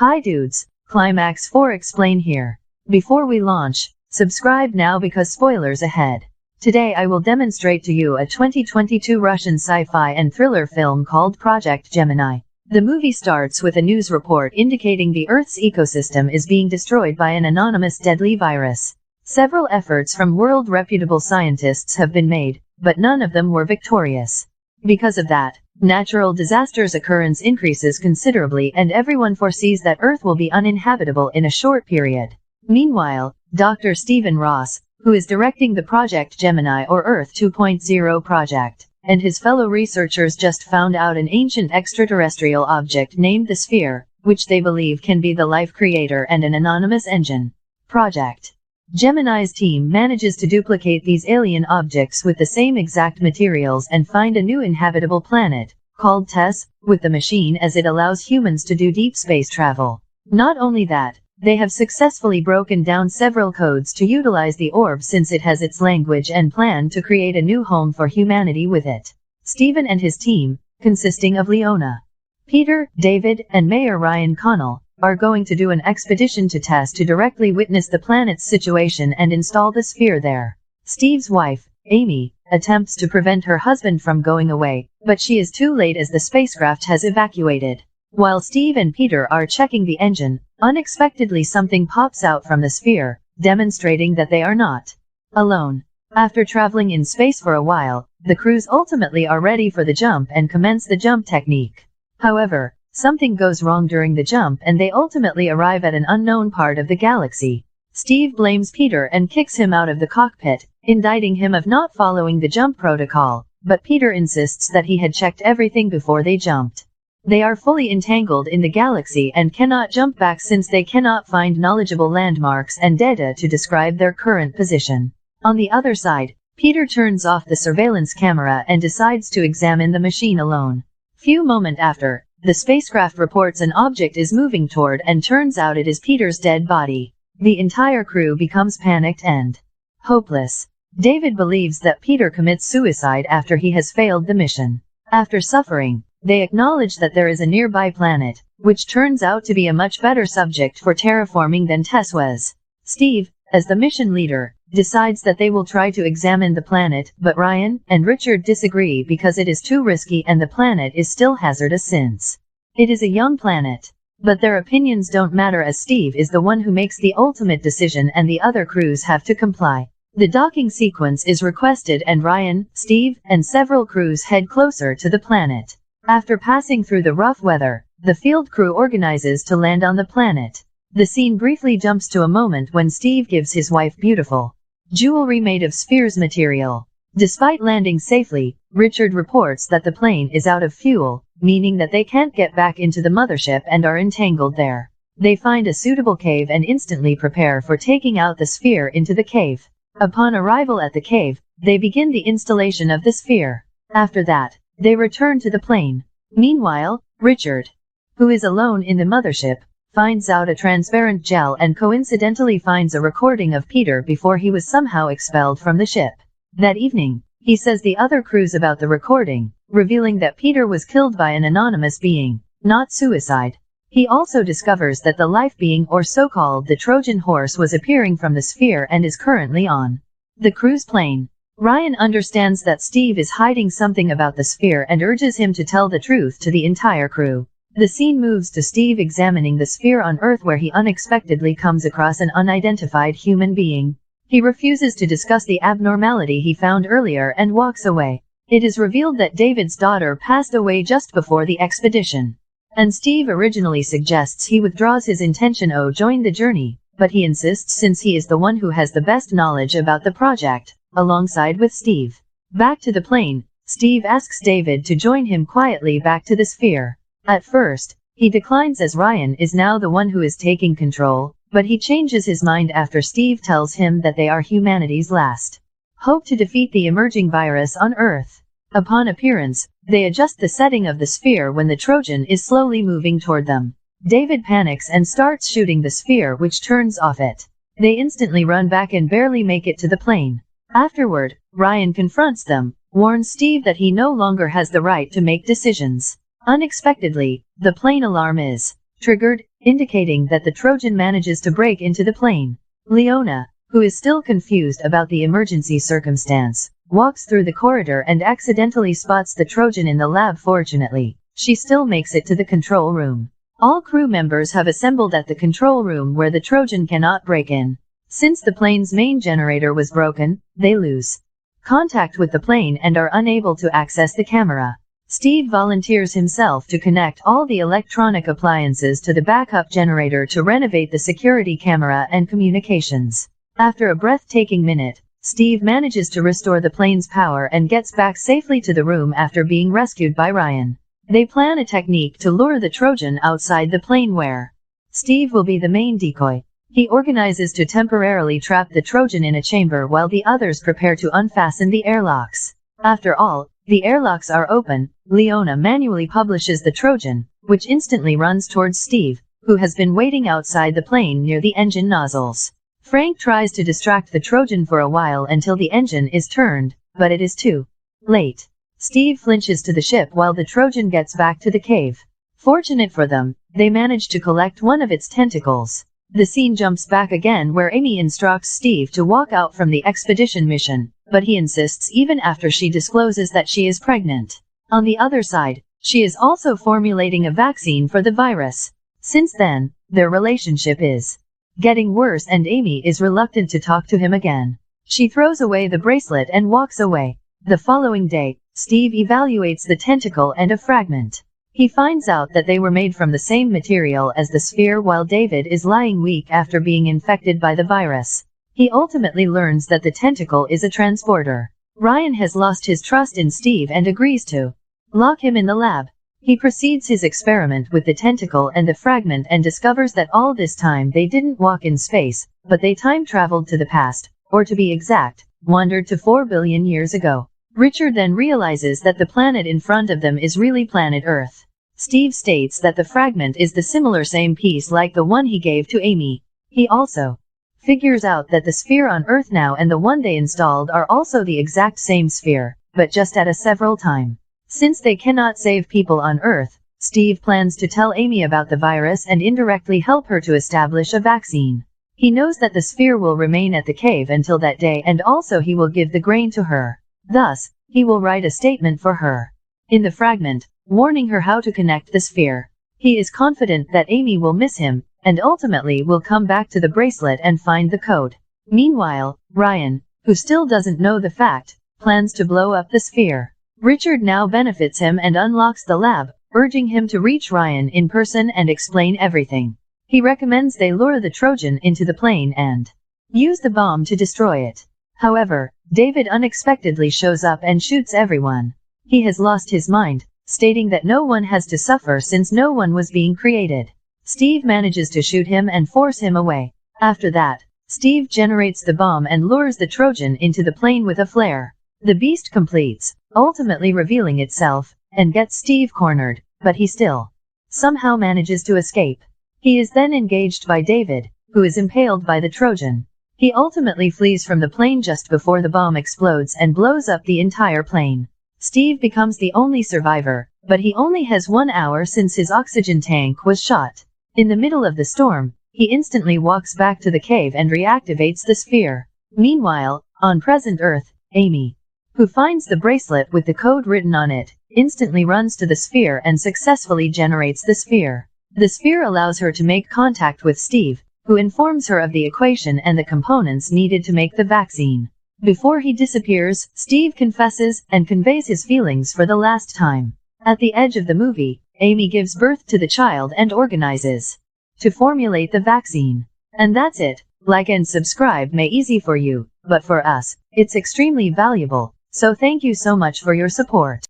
Hi dudes, Climax 4 explain here. Before we launch, subscribe now because spoilers ahead. Today I will demonstrate to you a 2022 Russian sci-fi and thriller film called Project Gemini. The movie starts with a news report indicating the Earth's ecosystem is being destroyed by an anonymous deadly virus. Several efforts from world reputable scientists have been made, but none of them were victorious. Because of that, natural disasters occurrence increases considerably and everyone foresees that Earth will be uninhabitable in a short period. Meanwhile, Dr. Stephen Ross, who is directing the Project Gemini or Earth 2.0 project, and his fellow researchers just found out an ancient extraterrestrial object named the Sphere, which they believe can be the life creator and an anonymous engine. Project Gemini's team manages to duplicate these alien objects with the same exact materials and find a new inhabitable planet, called Tess, with the machine as it allows humans to do deep space travel. Not only that, they have successfully broken down several codes to utilize the orb since it has its language and plan to create a new home for humanity with it. Stephen and his team, consisting of Leona, Peter, David, and Mayor Ryan Connell, are going to do an expedition to Tess to directly witness the planet's situation and install the sphere there. Steve's wife, Amy, attempts to prevent her husband from going away, but she is too late as the spacecraft has evacuated. While Steve and Peter are checking the engine, unexpectedly something pops out from the sphere, demonstrating that they are not alone. After traveling in space for a while, the crews ultimately are ready for the jump and commence the jump technique. However, something goes wrong during the jump and they ultimately arrive at an unknown part of the galaxy. Steve blames Peter and kicks him out of the cockpit, indicting him of not following the jump protocol, but Peter insists that he had checked everything before they jumped. They are fully entangled in the galaxy and cannot jump back since they cannot find knowledgeable landmarks and data to describe their current position. On the other side, Peter turns off the surveillance camera and decides to examine the machine alone. Few moments after, the spacecraft reports an object is moving toward and turns out it is Peter's dead body. The entire crew becomes panicked and hopeless. David believes that Peter commits suicide after he has failed the mission. After suffering, they acknowledge that there is a nearby planet, which turns out to be a much better subject for terraforming than Tess was. Steve, as the mission leader, decides that they will try to examine the planet, but Ryan and Richard disagree because it is too risky and the planet is still hazardous since it is a young planet. But their opinions don't matter as Steve is the one who makes the ultimate decision and the other crews have to comply. The docking sequence is requested and Ryan, Steve, and several crews head closer to the planet. After passing through the rough weather, the field crew organizes to land on the planet. The scene briefly jumps to a moment when Steve gives his wife beautiful jewelry made of spheres material. Despite landing safely, Richard reports that the plane is out of fuel, meaning that they can't get back into the mothership and are entangled there. They find a suitable cave and instantly prepare for taking out the sphere into the cave. Upon arrival at the cave, they begin the installation of the sphere. After that, they return to the plane. Meanwhile, Richard, who is alone in the mothership, finds out a transparent gel and coincidentally finds a recording of Peter before he was somehow expelled from the ship. That evening, he says the other crews about the recording, revealing that Peter was killed by an anonymous being, not suicide. He also discovers that the life being or so-called the Trojan horse was appearing from the sphere and is currently on the crew's plane. Ryan understands that Steve is hiding something about the sphere and urges him to tell the truth to the entire crew. The scene moves to Steve examining the sphere on Earth where he unexpectedly comes across an unidentified human being. He refuses to discuss the abnormality he found earlier and walks away. It is revealed that David's daughter passed away just before the expedition. And Steve originally suggests he withdraws his intention to join the journey, but he insists since he is the one who has the best knowledge about the project, alongside with Steve. Back to the plane, Steve asks David to join him quietly back to the sphere. At first, he declines as Ryan is now the one who is taking control, but he changes his mind after Steve tells him that they are humanity's last hope to defeat the emerging virus on Earth. Upon appearance, they adjust the setting of the sphere when the Trojan is slowly moving toward them. David panics and starts shooting the sphere which turns off it. They instantly run back and barely make it to the plane. Afterward, Ryan confronts them, warns Steve that he no longer has the right to make decisions. Unexpectedly, the plane alarm is triggered, indicating that the Trojan manages to break into the plane. Leona, who is still confused about the emergency circumstance, walks through the corridor and accidentally spots the Trojan in the lab. Fortunately, she still makes it to the control room. All crew members have assembled at the control room where the Trojan cannot break in. Since the plane's main generator was broken, they lose contact with the plane and are unable to access the camera. Steve volunteers himself to connect all the electronic appliances to the backup generator to renovate the security camera and communications. After a breathtaking minute, Steve manages to restore the plane's power and gets back safely to the room after being rescued by Ryan. They plan a technique to lure the Trojan outside the plane where Steve will be the main decoy. He organizes to temporarily trap the Trojan in a chamber while the others prepare to unfasten the airlocks. After all, the airlocks are open. Leona manually publishes the Trojan, which instantly runs towards Steve, who has been waiting outside the plane near the engine nozzles. Frank tries to distract the Trojan for a while until the engine is turned, but it is too late. Steve flinches to the ship while the Trojan gets back to the cave. Fortunate for them, they manage to collect one of its tentacles. The scene jumps back again where Amy instructs Steve to walk out from the expedition mission, but he insists even after she discloses that she is pregnant. On the other side, she is also formulating a vaccine for the virus. Since then, their relationship is getting worse and Amy is reluctant to talk to him again. She throws away the bracelet and walks away. The following day, Steve evaluates the tentacle and a fragment. He finds out that they were made from the same material as the sphere while David is lying weak after being infected by the virus. He ultimately learns that the tentacle is a transporter. Ryan has lost his trust in Steve and agrees to lock him in the lab. He proceeds his experiment with the tentacle and the fragment and discovers that all this time they didn't walk in space, but they time-traveled to the past, or to be exact, wandered to 4 billion years ago. Richard then realizes that the planet in front of them is really planet Earth. Steve states that the fragment is the similar same piece like the one he gave to Amy. He also figures out that the sphere on Earth now and the one they installed are also the exact same sphere, but just at a several time. Since they cannot save people on Earth, Steve plans to tell Amy about the virus and indirectly help her to establish a vaccine. He knows that the sphere will remain at the cave until that day and also he will give the grain to her. Thus, he will write a statement for her in the fragment, warning her how to connect the sphere. He is confident that Amy will miss him, and ultimately will come back to the bracelet and find the code. Meanwhile, Ryan, who still doesn't know the fact, plans to blow up the sphere. Richard now benefits him and unlocks the lab, urging him to reach Ryan in person and explain everything. He recommends they lure the Trojan into the plane and use the bomb to destroy it. However, David unexpectedly shows up and shoots everyone. He has lost his mind, stating that no one has to suffer since no one was being created. Steve manages to shoot him and force him away. After that, Steve generates the bomb and lures the Trojan into the plane with a flare. The beast completes, ultimately revealing itself, and gets Steve cornered, but he still somehow manages to escape. He is then engaged by David, who is impaled by the Trojan. He ultimately flees from the plane just before the bomb explodes and blows up the entire plane. Steve becomes the only survivor, but he only has 1 hour since his oxygen tank was shot. In the middle of the storm, he instantly walks back to the cave and reactivates the sphere. Meanwhile, on present Earth, Amy, who finds the bracelet with the code written on it, instantly runs to the sphere and successfully generates the sphere. The sphere allows her to make contact with Steve, who informs her of the equation and the components needed to make the vaccine. Before he disappears, Steve confesses and conveys his feelings for the last time. At the edge of the movie, Amy gives birth to the child and organizes to formulate the vaccine. And that's it. Like and subscribe may easy for you, but for us, it's extremely valuable. So thank you so much for your support.